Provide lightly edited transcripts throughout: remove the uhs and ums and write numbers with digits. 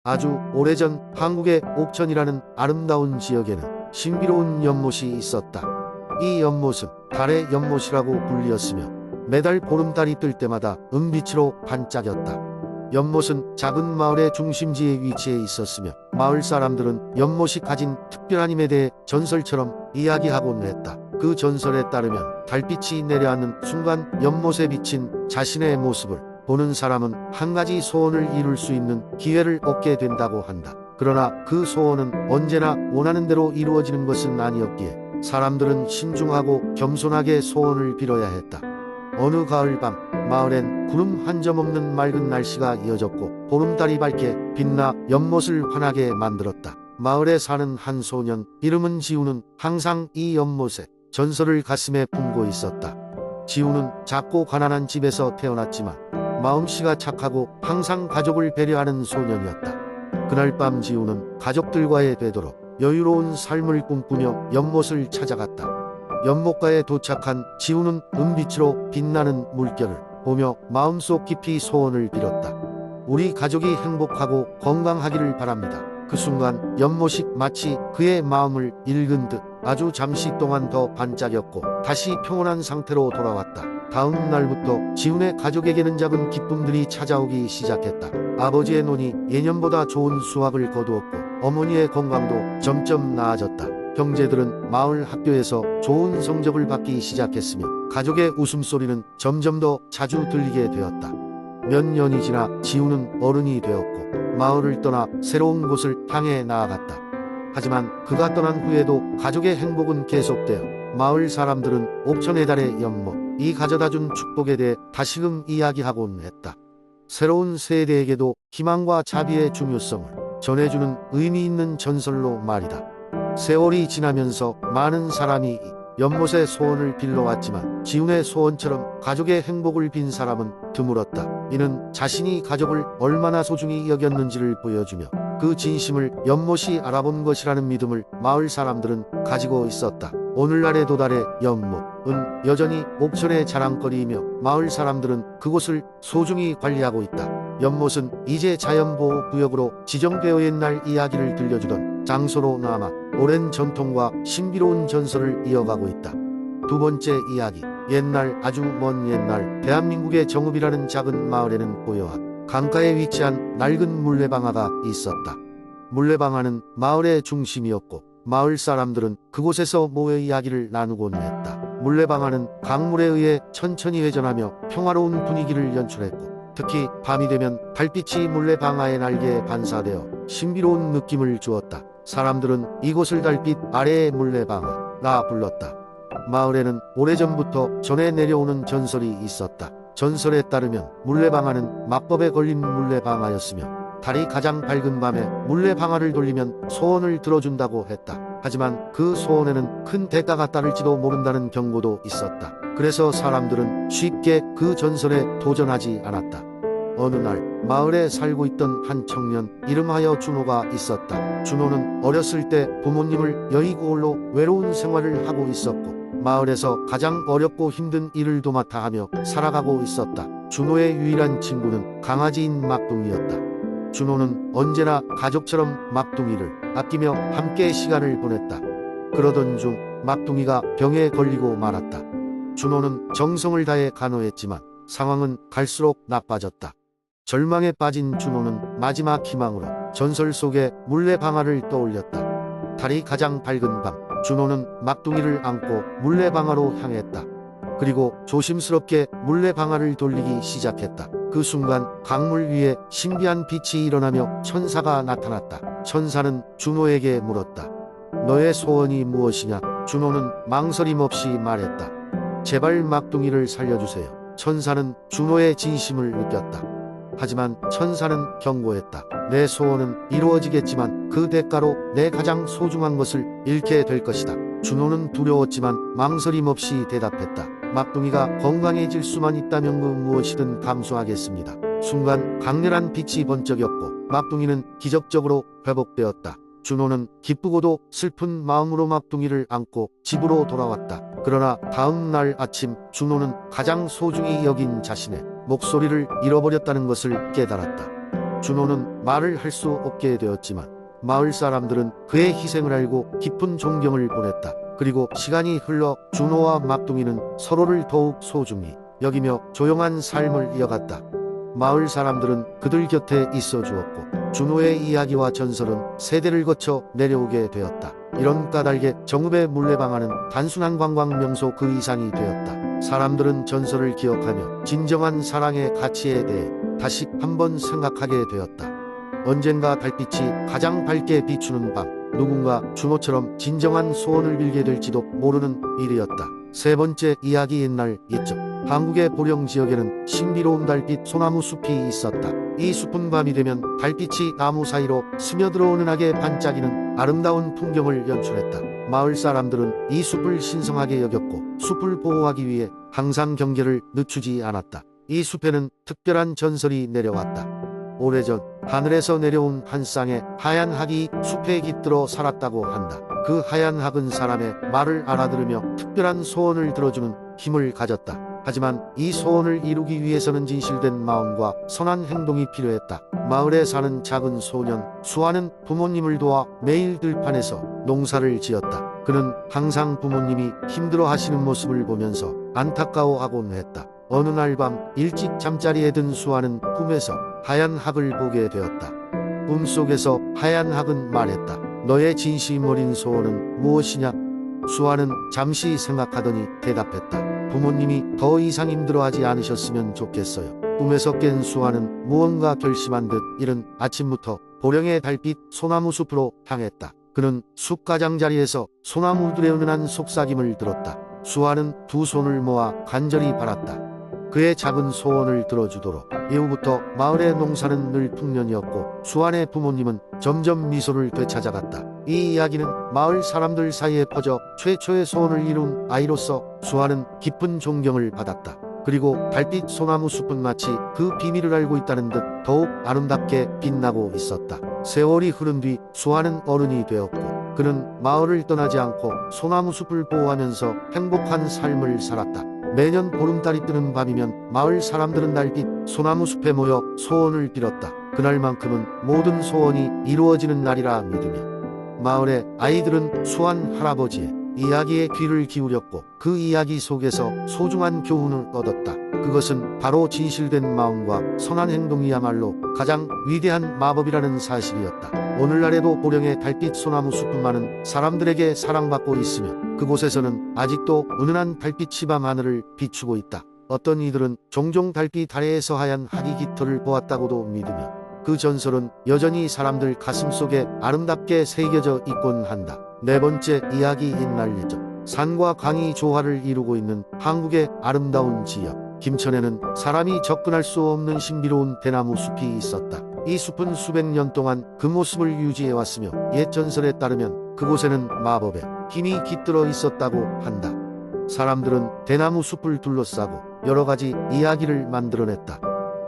아주 오래전 한국의 옥천이라는 아름다운 지역에는 신비로운 연못이 있었다. 이 연못은 달의 연못이라고 불리었으며 매달 보름달이 뜰 때마다 은빛으로 반짝였다. 연못은 작은 마을의 중심지에 위치해 있었으며 마을 사람들은 연못이 가진 특별한 힘에 대해 전설처럼 이야기하곤 했다. 그 전설에 따르면 달빛이 내려앉는 순간 연못에 비친 자신의 모습을 보는 사람은 한 가지 소원을 이룰 수 있는 기회를 얻게 된다고 한다. 그러나 그 소원은 언제나 원하는 대로 이루어지는 것은 아니었기에 사람들은 신중하고 겸손하게 소원을 빌어야 했다. 어느 가을밤 마을엔 구름 한 점 없는 맑은 날씨가 이어졌고 보름달이 밝게 빛나 연못을 환하게 만들었다. 마을에 사는 한 소년 이름은 지우는 항상 이 연못에 전설을 가슴에 품고 있었다. 지우는 작고 가난한 집에서 태어났지만 마음씨가 착하고 항상 가족을 배려하는 소년이었다. 그날 밤 지우는 가족들과의 되도록 여유로운 삶을 꿈꾸며 연못을 찾아갔다. 연못가에 도착한 지우는 은빛으로 빛나는 물결을 보며 마음속 깊이 소원을 빌었다. 우리 가족이 행복하고 건강하기를 바랍니다. 그 순간 연못이 마치 그의 마음을 읽은 듯 아주 잠시 동안 더 반짝였고 다시 평온한 상태로 돌아왔다. 다음 날부터 지훈의 가족에게는 작은 기쁨들이 찾아오기 시작했다. 아버지의 논이 예년보다 좋은 수확을 거두었고 어머니의 건강도 점점 나아졌다. 형제들은 마을 학교에서 좋은 성적을 받기 시작했으며 가족의 웃음소리는 점점 더 자주 들리게 되었다. 몇 년이 지나 지훈은 어른이 되었고 마을을 떠나 새로운 곳을 향해 나아갔다. 하지만 그가 떠난 후에도 가족의 행복은 계속되어 마을 사람들은 옥천의 달의 연못이 가져다준 축복에 대해 다시금 이야기하곤 했다. 새로운 세대에게도 희망과 자비의 중요성을 전해주는 의미 있는 전설로 말이다. 세월이 지나면서 많은 사람이 이 연못의 소원을 빌러왔지만 지훈의 소원처럼 가족의 행복을 빈 사람은 드물었다. 이는 자신이 가족을 얼마나 소중히 여겼는지를 보여주며 그 진심을 연못이 알아본 것이라는 믿음을 마을 사람들은 가지고 있었다. 오늘날의 도달의 연못은 여전히 옥천의 자랑거리이며 마을 사람들은 그곳을 소중히 관리하고 있다. 연못은 이제 자연보호구역으로 지정되어 옛날 이야기를 들려주던 장소로 남아 오랜 전통과 신비로운 전설을 이어가고 있다. 두 번째 이야기. 옛날 아주 먼 옛날 대한민국의 정읍이라는 작은 마을에는 고요한 강가에 위치한 낡은 물레방아가 있었다. 물레방아는 마을의 중심이었고 마을 사람들은 그곳에서 모여 이야기를 나누곤 했다. 물레방아는 강물에 의해 천천히 회전하며 평화로운 분위기를 연출했고 특히 밤이 되면 달빛이 물레방아의 날개에 반사되어 신비로운 느낌을 주었다. 사람들은 이곳을 달빛 아래의 물레방아라 불렀다. 마을에는 오래전부터 전해 내려오는 전설이 있었다. 전설에 따르면 물레방아는 마법에 걸린 물레방아였으며 달이 가장 밝은 밤에 물레방아를 돌리면 소원을 들어준다고 했다. 하지만 그 소원에는 큰 대가가 따를지도 모른다는 경고도 있었다. 그래서 사람들은 쉽게 그 전설에 도전하지 않았다. 어느 날 마을에 살고 있던 한 청년 이름하여 준호가 있었다. 준호는 어렸을 때 부모님을 여의고 홀로 외로운 생활을 하고 있었고 마을에서 가장 어렵고 힘든 일을 도맡아 하며 살아가고 있었다. 준호의 유일한 친구는 강아지인 막둥이였다. 준호는 언제나 가족처럼 막둥이를 아끼며 함께 시간을 보냈다. 그러던 중 막둥이가 병에 걸리고 말았다. 준호는 정성을 다해 간호했지만 상황은 갈수록 나빠졌다. 절망에 빠진 준호는 마지막 희망으로 전설 속의 물레방아를 떠올렸다. 달이 가장 밝은 밤 준호는 막둥이를 안고 물레방아로 향했다. 그리고 조심스럽게 물레방아를 돌리기 시작했다. 그 순간 강물 위에 신비한 빛이 일어나며 천사가 나타났다. 천사는 준호에게 물었다. 너의 소원이 무엇이냐? 준호는 망설임 없이 말했다. 제발 막둥이를 살려주세요. 천사는 준호의 진심을 느꼈다. 하지만 천사는 경고했다. 내 소원은 이루어지겠지만 그 대가로 내 가장 소중한 것을 잃게 될 것이다. 준호는 두려웠지만 망설임 없이 대답했다. 막둥이가 건강해질 수만 있다면 그 무엇이든 감수하겠습니다. 순간 강렬한 빛이 번쩍였고 막둥이는 기적적으로 회복되었다. 준호는 기쁘고도 슬픈 마음으로 막둥이를 안고 집으로 돌아왔다. 그러나 다음 날 아침 준호는 가장 소중히 여긴 자신의 목소리를 잃어버렸다는 것을 깨달았다. 준호는 말을 할 수 없게 되었지만 마을 사람들은 그의 희생을 알고 깊은 존경을 보냈다. 그리고 시간이 흘러 준호와 막둥이는 서로를 더욱 소중히 여기며 조용한 삶을 이어갔다. 마을 사람들은 그들 곁에 있어 주었고 준호의 이야기와 전설은 세대를 거쳐 내려오게 되었다. 이런 까닭에 정읍의 물레방아는 단순한 관광 명소 그 이상이 되었다. 사람들은 전설을 기억하며 진정한 사랑의 가치에 대해 다시 한번 생각하게 되었다. 언젠가 달빛이 가장 밝게 비추는 밤, 누군가 준호처럼 진정한 소원을 빌게 될지도 모르는 일이었다. 세 번째 이야기. 옛날 옛적 한국의 보령 지역에는 신비로운 달빛 소나무 숲이 있었다. 이 숲은 밤이 되면 달빛이 나무 사이로 스며들어 은은하게 반짝이는 아름다운 풍경을 연출했다. 마을 사람들은 이 숲을 신성하게 여겼고 숲을 보호하기 위해 항상 경계를 늦추지 않았다. 이 숲에는 특별한 전설이 내려왔다. 오래전 하늘에서 내려온 한 쌍의 하얀 학이 숲에 깃들어 살았다고 한다. 그 하얀 학은 사람의 말을 알아들으며 특별한 소원을 들어주는 힘을 가졌다. 하지만 이 소원을 이루기 위해서는 진실된 마음과 선한 행동이 필요했다. 마을에 사는 작은 소년 수아는 부모님을 도와 매일 들판에서 농사를 지었다. 그는 항상 부모님이 힘들어 하시는 모습을 보면서 안타까워하곤 했다. 어느 날 밤 일찍 잠자리에 든 수아는 꿈에서 하얀 학을 보게 되었다. 꿈속에서 하얀 학은 말했다. 너의 진심 어린 소원은 무엇이냐? 수아는 잠시 생각하더니 대답했다. 부모님이 더 이상 힘들어하지 않으셨으면 좋겠어요. 꿈에서 깬 수아는 무언가 결심한 듯 이른 아침부터 보령의 달빛 소나무 숲으로 향했다. 그는 숲 가장자리에서 소나무들의 은은한 속삭임을 들었다. 수아는 두 손을 모아 간절히 바랐다. 그의 작은 소원을 들어주도록. 이후부터 마을의 농사는 늘 풍년이었고 수아의 부모님은 점점 미소를 되찾아갔다. 이 이야기는 마을 사람들 사이에 퍼져 최초의 소원을 이룬 아이로서 수아는 깊은 존경을 받았다. 그리고 달빛 소나무 숲은 마치 그 비밀을 알고 있다는 듯 더욱 아름답게 빛나고 있었다. 세월이 흐른 뒤 수아는 어른이 되었고 그는 마을을 떠나지 않고 소나무 숲을 보호하면서 행복한 삶을 살았다. 매년 보름달이 뜨는 밤이면 마을 사람들은 달빛 소나무 숲에 모여 소원을 빌었다. 그날만큼은 모든 소원이 이루어지는 날이라 믿으며 마을의 아이들은 수완 할아버지의 이야기에 귀를 기울였고 그 이야기 속에서 소중한 교훈을 얻었다. 그것은 바로 진실된 마음과 선한 행동이야말로 가장 위대한 마법이라는 사실이었다. 오늘날에도 보령의 달빛 소나무 숲은 사람들에게 사랑받고 있으며 그곳에서는 아직도 은은한 달빛이 밤 하늘을 비추고 있다. 어떤 이들은 종종 달빛 아래에서 하얀 학이 깃털을 보았다고도 믿으며 그 전설은 여전히 사람들 가슴속에 아름답게 새겨져 있곤 한다. 네 번째 이야기. 옛날 예적 산과 강이 조화를 이루고 있는 한국의 아름다운 지역 김천에는 사람이 접근할 수 없는 신비로운 대나무 숲이 있었다. 이 숲은 수백 년 동안 그 모습을 유지해왔으며 옛 전설에 따르면 그곳에는 마법의 힘이 깃들어 있었다고 한다. 사람들은 대나무 숲을 둘러싸고 여러 가지 이야기를 만들어냈다.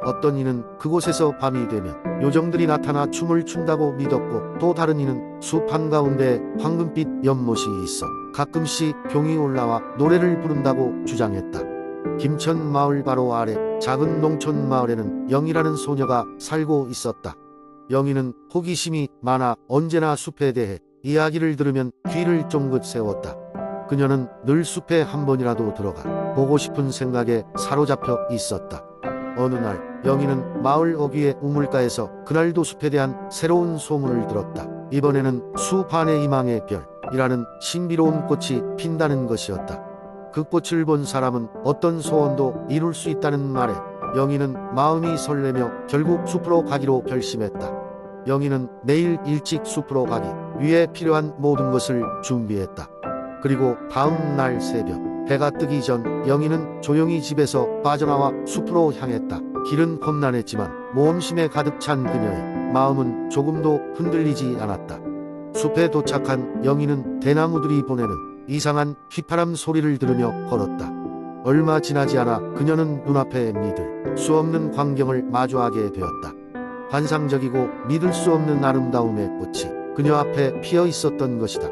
어떤 이는 그곳에서 밤이 되면 요정들이 나타나 춤을 춘다고 믿었고 또 다른 이는 숲 한가운데 황금빛 연못이 있어 가끔씩 병이 올라와 노래를 부른다고 주장했다. 김천 마을 바로 아래 작은 농촌 마을에는 영이라는 소녀가 살고 있었다. 영이는 호기심이 많아 언제나 숲에 대해 이야기를 들으면 귀를 쫑긋 세웠다. 그녀는 늘 숲에 한 번이라도 들어가 보고 싶은 생각에 사로잡혀 있었다. 어느 날 영희는 마을 어귀의 우물가에서 그날도 숲에 대한 새로운 소문을 들었다. 이번에는 숲 안의 희망의 별이라는 신비로운 꽃이 핀다는 것이었다. 그 꽃을 본 사람은 어떤 소원도 이룰 수 있다는 말에 영희는 마음이 설레며 결국 숲으로 가기로 결심했다. 영희는 내일 일찍 숲으로 가기 위해 필요한 모든 것을 준비했다. 그리고 다음 날 새벽 해가 뜨기 전 영희는 조용히 집에서 빠져나와 숲으로 향했다. 길은 험난했지만 모험심에 가득 찬 그녀의 마음은 조금도 흔들리지 않았다. 숲에 도착한 영희는 대나무들이 보내는 이상한 휘파람 소리를 들으며 걸었다. 얼마 지나지 않아 그녀는 눈앞에 믿을 수 없는 광경을 마주하게 되었다. 환상적이고 믿을 수 없는 아름다움의 꽃이 그녀 앞에 피어 있었던 것이다.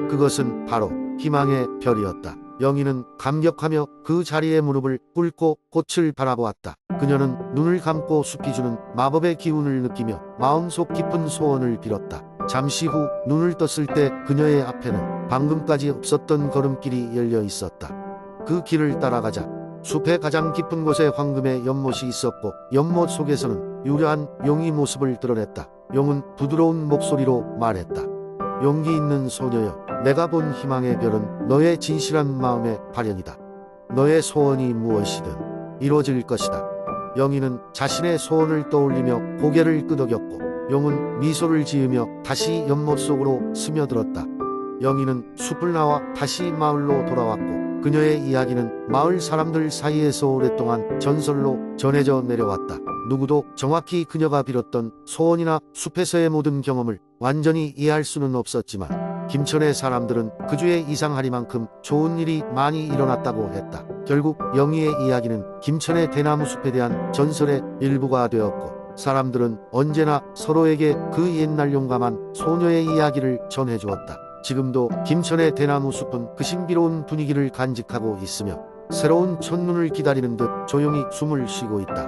그것은 바로 희망의 별이었다. 영희는 감격하며 그 자리에 무릎을 꿇고 꽃을 바라보았다. 그녀는 눈을 감고 숲이 주는 마법의 기운을 느끼며 마음속 깊은 소원을 빌었다. 잠시 후 눈을 떴을 때 그녀의 앞에는 방금까지 없었던 걸음길이 열려 있었다. 그 길을 따라가자 숲의 가장 깊은 곳에 황금의 연못이 있었고 연못 속에서는 유려한 용이 모습을 드러냈다. 용은 부드러운 목소리로 말했다. 용기 있는 소녀여, 내가 본 희망의 별은 너의 진실한 마음의 발현이다. 너의 소원이 무엇이든 이루어질 것이다. 영희는 자신의 소원을 떠올리며 고개를 끄덕였고 용은 미소를 지으며 다시 연못 속으로 스며들었다. 영희는 숲을 나와 다시 마을로 돌아왔고 그녀의 이야기는 마을 사람들 사이에서 오랫동안 전설로 전해져 내려왔다. 누구도 정확히 그녀가 빌었던 소원이나 숲에서의 모든 경험을 완전히 이해할 수는 없었지만 김천의 사람들은 그 주에 이상하리만큼 좋은 일이 많이 일어났다고 했다. 결국 영희의 이야기는 김천의 대나무 숲에 대한 전설의 일부가 되었고 사람들은 언제나 서로에게 그 옛날 용감한 소녀의 이야기를 전해주었다. 지금도 김천의 대나무 숲은 그 신비로운 분위기를 간직하고 있으며 새로운 첫눈을 기다리는 듯 조용히 숨을 쉬고 있다.